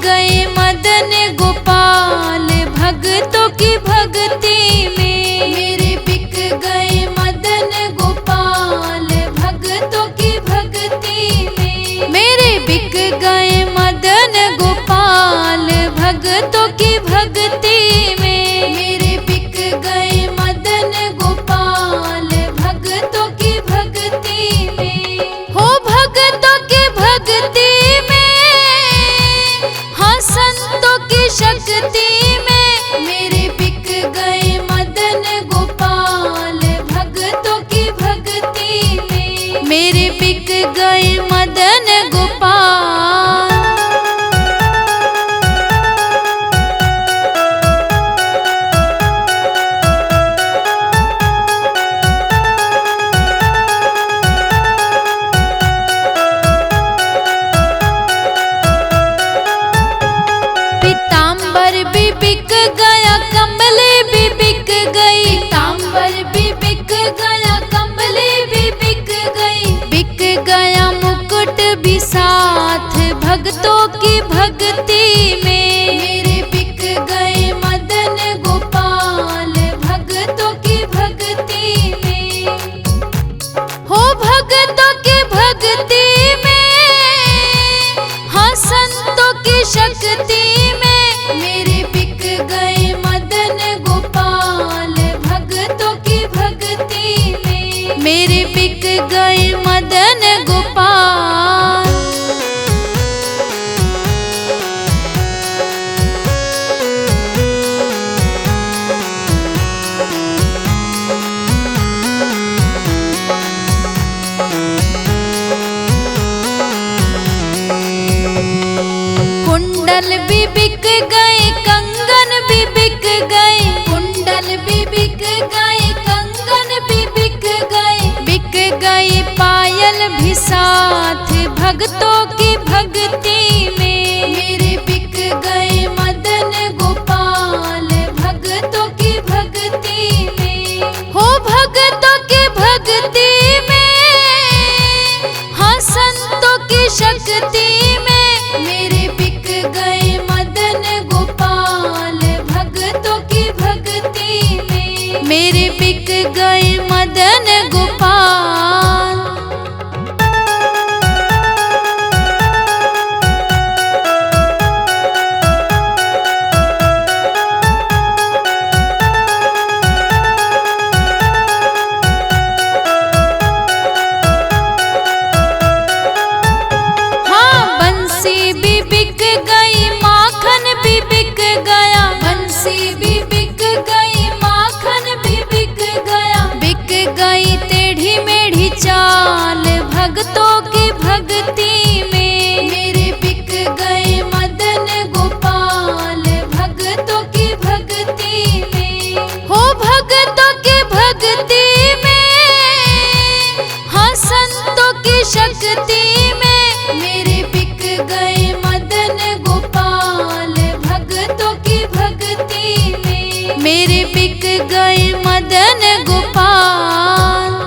गए मदन गोपाल भक्तों की भक्ति में। मेरे बिक गए मदन गोपाल भक्तों की भक्ति में। मेरे बिक गए मदन गोपाल भक्तों की भक्ति में। मेरे बिक गए मदन गोपाल भक्तों की भक्ति में। हो भक्तों की भक्ति में, हाँ संतों की शक्ति में। मेरे बिक गए मदन गोपाल भक्तों की भक्ति में। मेरे बिक गए मदन गोपाल। पीताम्बर भी बिक गया, कंबले भी बिक गई। पीताम्बर भी बिक गया, कंबले भी बिक गई। बिक गया मुकुट भी साथ भक्तों की भक्ति में। मेरे बिक गए मदन गोपाल भक्तों की भक्ति में। हो भक्तों की भक्ति में, हाँ संतों की शक्ति में। मेरे बिक गए मदन गोपाल भक्तों की भक्ति में। मेरे बिक गए मदन गोपाल। कुंडल भी बिक गए, कंगन भी बिक गए। कुंडल भी बिक गए, कंगन भी बिक गए। बिक गई पायल भी साथ भक्तों की भक्ति में। मेरे बिक गए मदन गोपाल भक्तों की भक्ति में। हो भक्तों की भक्ति में, हाँ संतों की शक्ति में। मेरे बिक गए मदन गोपाल भक्तों की भक्ति में। मेरे बिक गए मदन गोपाल। हाँ बंसी भी बिक गई, माखन भी बिक गया। बंसी भी बिक गई, माखन भी बिक गया। बिक गई टेढ़ी मेढ़ी चाल भक्तों की भक्ति में। मेरे बिक गए मदन गोपाल भक्तों की भक्ति में। हो भक्तों की भक्ति में, हाँ संतों की शक्ति में। मेरे बिक गए मदन गोपाल भक्तों की भक्ति में। मेरे बिक गए मदन गोपाल।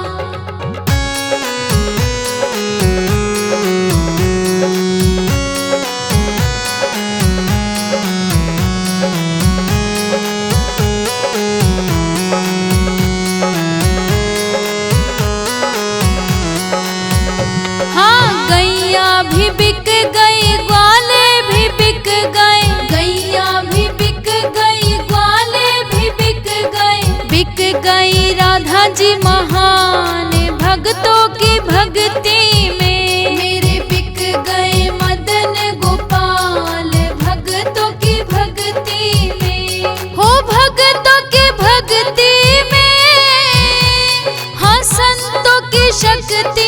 हाँ गैया भी बिक गई, ग्वाले भी बिक गए। गैया भी बिक गई, ग्वाले भी बिक गए। बिक गई राधा जी महान भक्तों की भक्ति में। मेरे बिक गए मदन गोपाल भक्तों की भक्ति में। हो भक्तों की भक्ति में, हाँ संतों की शक्ति